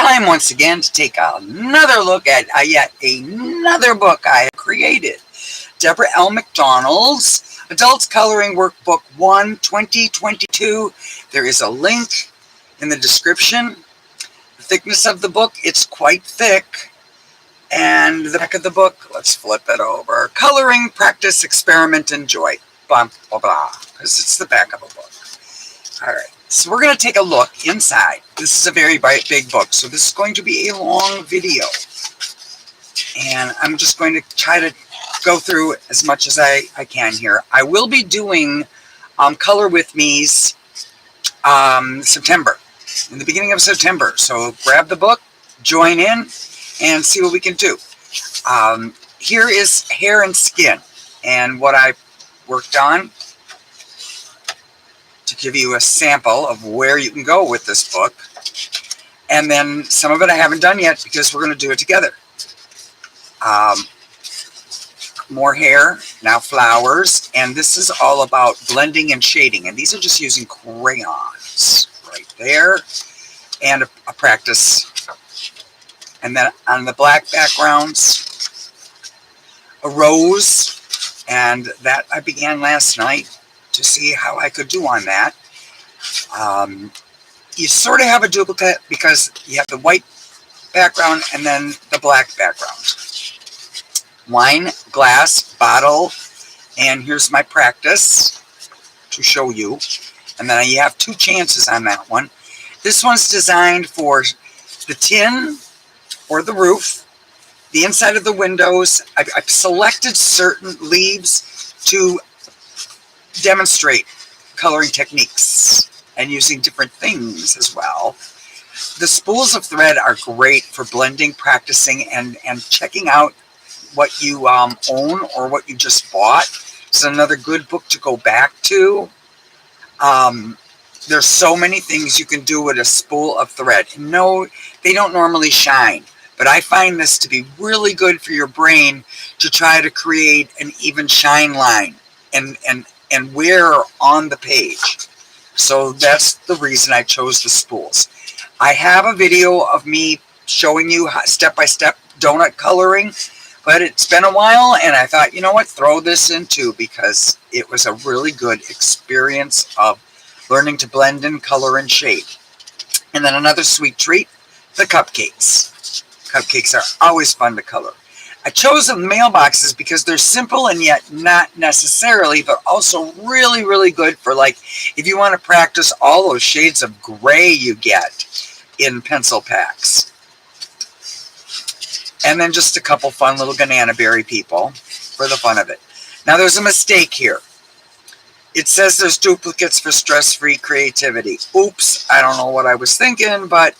time once again to take another look at yet another book I have created. Deborah McDonald's Adult Coloring Workbook 1 2022. There is a link in the description. The thickness of the book, it's quite thick. And the back of the book, let's flip it over. Coloring, Practice, Experiment, Enjoy. Blah, blah, blah. Because it's the back of a book. All right. So we're going to take a look inside. This is a very big book, so this is going to be a long video. And I'm just going to try to go through as much as I can here. I will be doing Color With Me's September, in the beginning of September. So grab the book, join in, and see what we can do. Here is hair and skin, and what I worked on to give you a sample of where you can go with this book. And then some of it I haven't done yet because we're going to do it together. More hair, now flowers, and this is all about blending and shading. And these are just using crayons right there, and a practice. And then on the black backgrounds, a rose, and that I began last night to see how I could do on that. You sort of have a duplicate because you have the white background and then the black background. Wine, glass, bottle, and here's my practice to show you. And then you have two chances on that one. This one's designed for the tin or the roof, the inside of the windows. I've selected certain leaves to demonstrate coloring techniques and using different things as well. The spools of thread are great for blending, practicing, and checking out what you own or what you just bought. It's another good book to go back to. There's so many things you can do with a spool of thread. No, they don't normally shine, but I find this to be really good for your brain to try to create an even shine line and wear on the page. So that's the reason I chose the spools. I have a video of me showing you step-by-step donut coloring, but it's been a while, and I thought, you know what, throw this in too, because it was a really good experience of learning to blend and color and shade. And then another sweet treat, the cupcakes. Cupcakes are always fun to color. I chose the mailboxes because they're simple and yet not necessarily, but also really, really good for, like, if you want to practice all those shades of gray you get in pencil packs. And then just a couple fun little banana berry people for the fun of it. Now there's a mistake here. It says there's duplicates for stress-free creativity. Oops, I don't know what I was thinking, but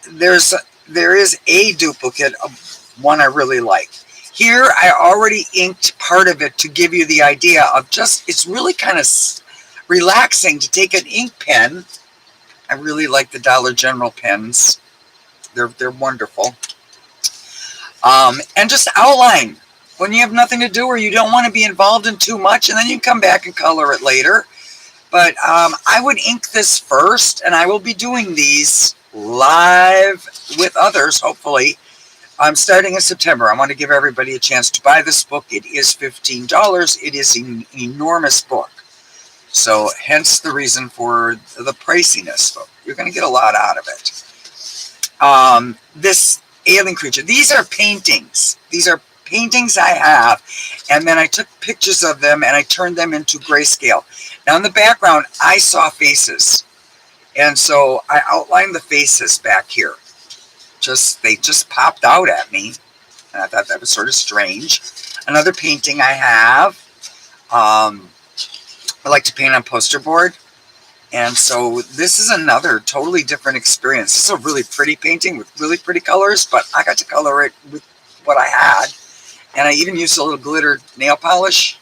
there is a duplicate of one I really like. Here I already inked part of it to give you the idea of just, it's really kind of relaxing to take an ink pen. I really like the Dollar General pens. They're wonderful. And just outline when you have nothing to do or you don't want to be involved in too much, and then you can come back and color it later. But I would ink this first, and I will be doing these live with others, hopefully. I'm starting in September. I want to give everybody a chance to buy this book. It is $15. It is an enormous book. So hence the reason for the priciness. But you're going to get a lot out of it. This alien creature. These are paintings. These are paintings I have. And then I took pictures of them and I turned them into grayscale. Now in the background, I saw faces. And so I outlined the faces back here. They just popped out at me, and I thought that was sort of strange. Another painting I have, I like to paint on poster board, and so this is another totally different experience. This is a really pretty painting with really pretty colors, but I got to color it with what I had, and I even used a little glitter nail polish.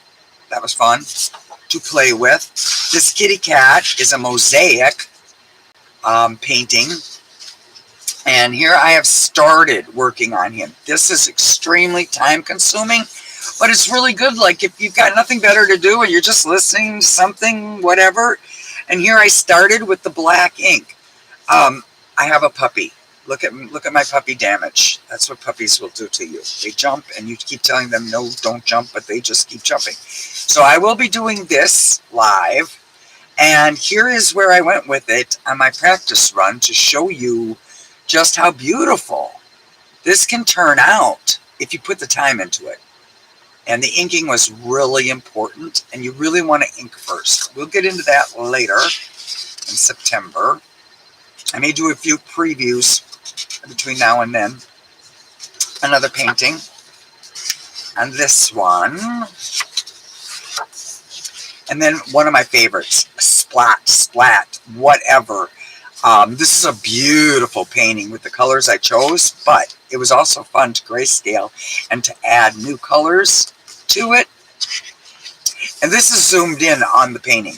That was fun to play with. This kitty cat is a mosaic painting. And here I have started working on him. This is extremely time consuming, but it's really good. Like if you've got nothing better to do and you're just listening to something, whatever. And here I started with the black ink. I have a puppy. Look at my puppy damage. That's what puppies will do to you. They jump and you keep telling them, no, don't jump, but they just keep jumping. So I will be doing this live. And here is where I went with it on my practice run to show you just how beautiful this can turn out if you put the time into it. And the inking was really important, and you really want to ink first. We'll get into that later in September. I may do a few previews between now and then. Another painting. And this one. And then one of my favorites, splat, whatever. This is a beautiful painting with the colors I chose, but it was also fun to grayscale and to add new colors to it. And this is zoomed in on the painting.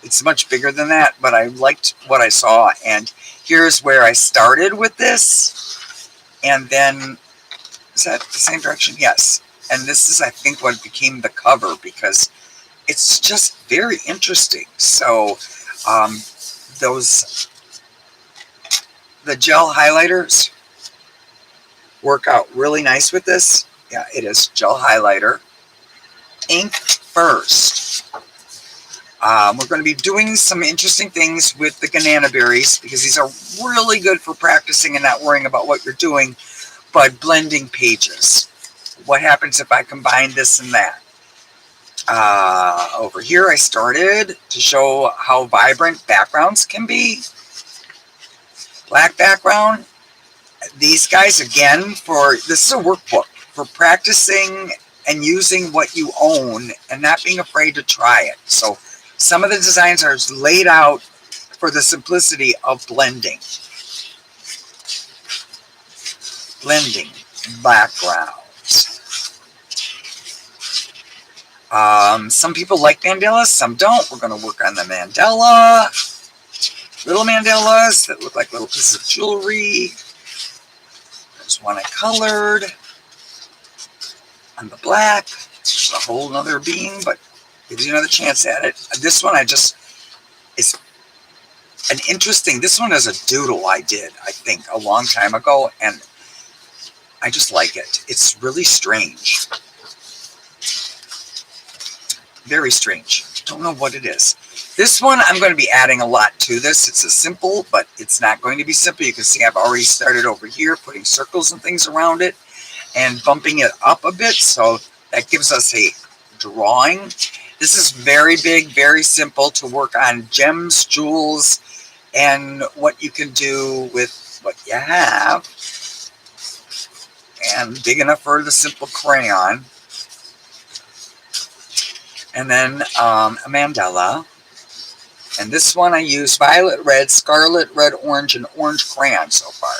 It's much bigger than that, but I liked what I saw. And here's where I started with this. And then, is that the same direction? Yes. And this is, I think, what became the cover, because it's just very interesting. So the gel highlighters work out really nice with this. Yeah, it is gel highlighter. Ink first. We're going to be doing some interesting things with the banana berries, because these are really good for practicing and not worrying about what you're doing, but blending pages. What happens if I combine this and that? Over here I started to show how vibrant backgrounds can be. Black background. These guys, again, this is a workbook for practicing and using what you own and not being afraid to try it. So some of the designs are laid out for the simplicity of blending. Blending backgrounds. Some people like mandalas, some don't. We're going to work on the mandala. Little mandalas that look like little pieces of jewelry. There's one I colored on the black. There's a whole nother being, but gives you another chance at it. This one is an interesting, this one is a doodle I did, I think, a long time ago, and I just like it. It's really strange. Very strange. Don't know what it is. This one, I'm going to be adding a lot to this. It's a simple, but it's not going to be simple. You can see I've already started over here, putting circles and things around it and bumping it up a bit. So that gives us a drawing. This is very big, very simple to work on gems, jewels, and what you can do with what you have. And big enough for the simple crayon. And then a mandala. And this one I use violet red, scarlet red, orange, and orange crayon so far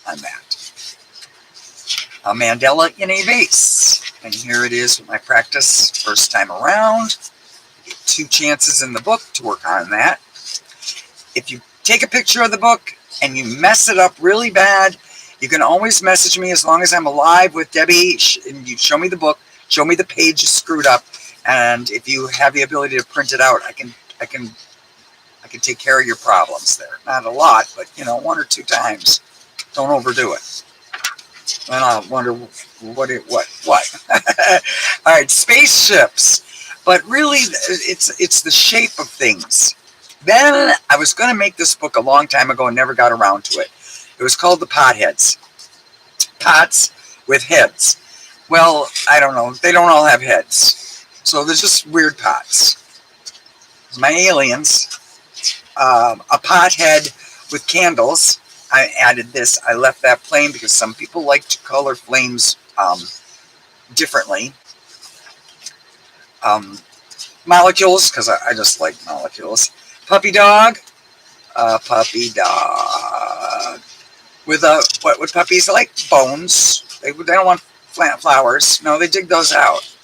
on that. A mandala in a vase. And here it is with my practice first time around. Get 2 chances in the book to work on that. If you take a picture of the book and you mess it up really bad, you can always message me as long as I'm alive with Debbie, and you show me the book, show me the page is screwed up, and if you have the ability to print it out, I can take care of your problems there. Not a lot, but 1 or 2 times. Don't overdo it. And I'll wonder what. All right, spaceships. But really, it's the shape of things. Then I was going to make this book a long time ago and never got around to it. It was called The Potheads. Pots with heads. Well, I don't know. They don't all have heads. So there's just weird pots. My aliens. A pothead with candles. I added this. I left that plain because some people like to color flames differently. Molecules, because I just like molecules. Puppy dog. Puppy dog. With what would puppies like? Bones. They don't want plant flowers. No, they dig those out.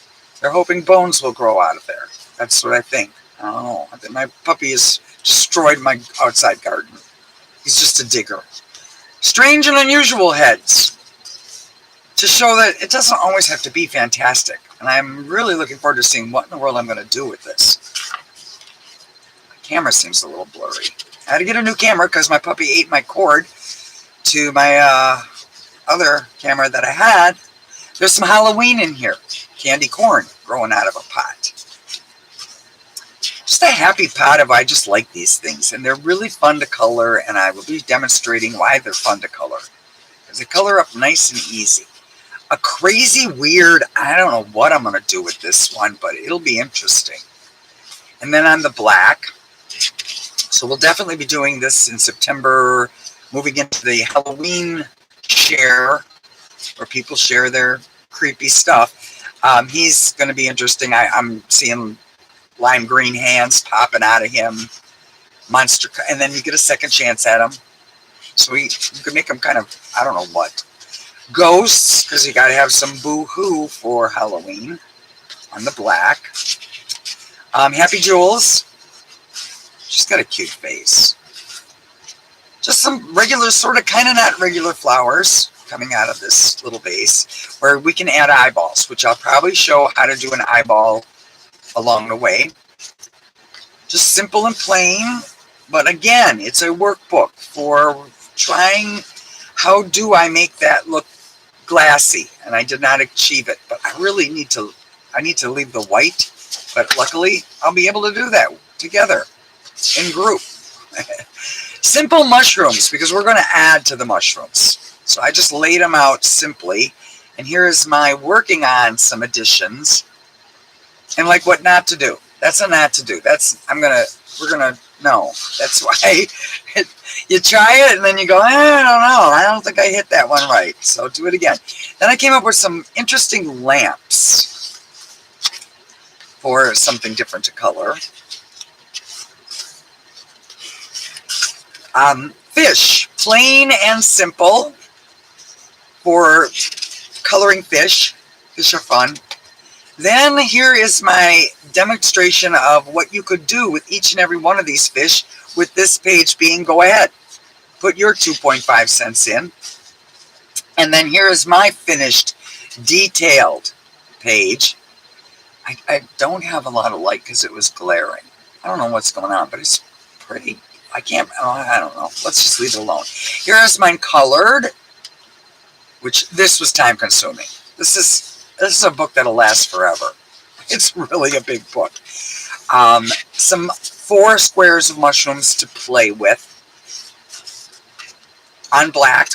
They're hoping bones will grow out of there. That's what I think. I don't know. I think my puppy has destroyed my outside garden. He's just a digger. Strange and unusual heads. To show that it doesn't always have to be fantastic. And I'm really looking forward to seeing what in the world I'm going to do with this. My camera seems a little blurry. I had to get a new camera because my puppy ate my cord to my other camera that I had, there's some Halloween in here. Candy corn growing out of a pot. Just a happy pot of, I just like these things. And they're really fun to color, and I will be demonstrating why they're fun to color. Because they color up nice and easy. A crazy, weird, I don't know what I'm going to do with this one, but it'll be interesting. And then on the black, so we'll definitely be doing this in September, moving into the Halloween share, where people share their creepy stuff. He's going to be interesting. I'm seeing lime green hands popping out of him, monster, and then you get a second chance at him. So you can make them kind of, I don't know what, ghosts, because you got to have some boo-hoo for Halloween on the black. Happy Jules. She's got a cute face. Just some regular, sort of kind of not regular flowers coming out of this little vase, where we can add eyeballs, which I'll probably show how to do an eyeball along the way. Just simple and plain, but again, it's a workbook for trying, how do I make that look glassy? And I did not achieve it, but I really need to leave the white, but luckily I'll be able to do that together in group. Simple mushrooms, because we're going to add to the mushrooms. So I just laid them out simply, and here is my working on some additions. And like what not to do. That's a not to do. That's, we're gonna know. That's why you try it and then you go, I don't know. I don't think I hit that one right. So do it again. Then I came up with some interesting lamps for something different to color. Fish, plain and simple for coloring fish. Fish are fun. Then here is my demonstration of what you could do with each and every one of these fish, with this page being, go ahead, put your 2.5 cents in. And then here is my finished, detailed page. I don't have a lot of light because it was glaring. I don't know what's going on, but it's pretty. I don't know. Let's just leave it alone. Here is mine colored, which this was time consuming. This is a book that'll last forever. It's really a big book. Some 4 squares of mushrooms to play with on black.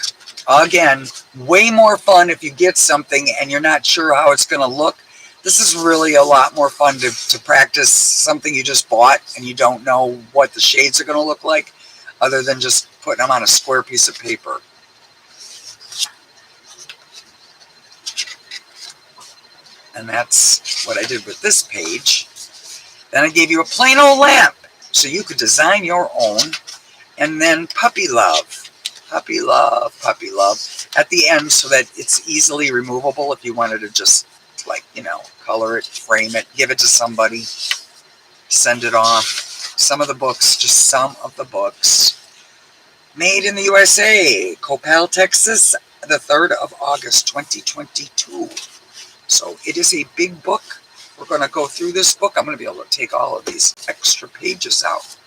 Again, way more fun if you get something and you're not sure how it's going to look. This is really a lot more fun to practice something you just bought and you don't know what the shades are going to look like, other than just putting them on a square piece of paper. And that's what I did with this page. Then I gave you a plain old lamp, so you could design your own. And then puppy love, puppy love, puppy love at the end, so that it's easily removable if you wanted to just, like, you know, color it, frame it, give it to somebody, send it off. Some of the books, just some of the books. Made in the USA, Coppell, Texas, the 3rd of August, 2022. So it is a big book. We're going to go through this book. I'm going to be able to take all of these extra pages out.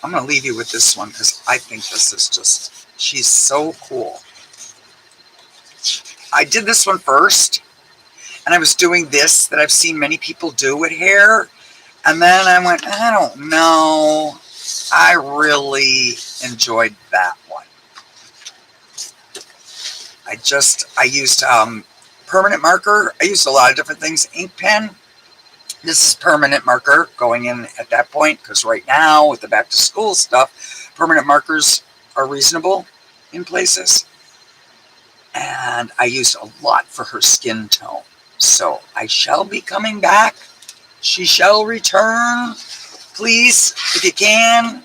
I'm going to leave you with this one because I think this is just, she's so cool. I did this one first, and I was doing this that I've seen many people do with hair. And then I went, I don't know. I really enjoyed that one. I used permanent marker. I used a lot of different things. Ink pen. This is permanent marker going in at that point, because right now with the back to school stuff, permanent markers are reasonable in places. And I used a lot for her skin tone. So I shall be coming back. She shall return. Please, if you can.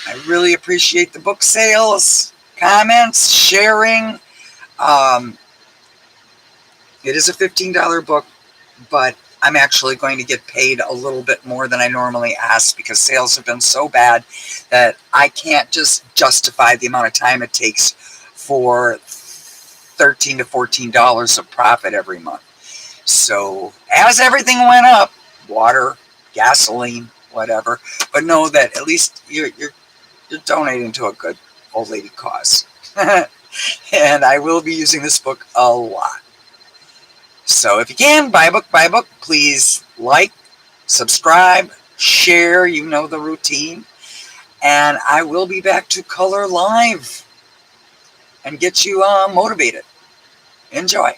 I really appreciate the book sales, comments, sharing. It is a $15 book, but I'm actually going to get paid a little bit more than I normally ask, because sales have been so bad that I can't just justify the amount of time it takes for $13 to $14 of profit every month. So as everything went up, water, gasoline, whatever, but know that at least you're donating to a good old lady cause. And I will be using this book a lot. So if you can, buy a book, buy a book. Please like, subscribe, share, you know the routine. And I will be back to color live and get you motivated. Enjoy.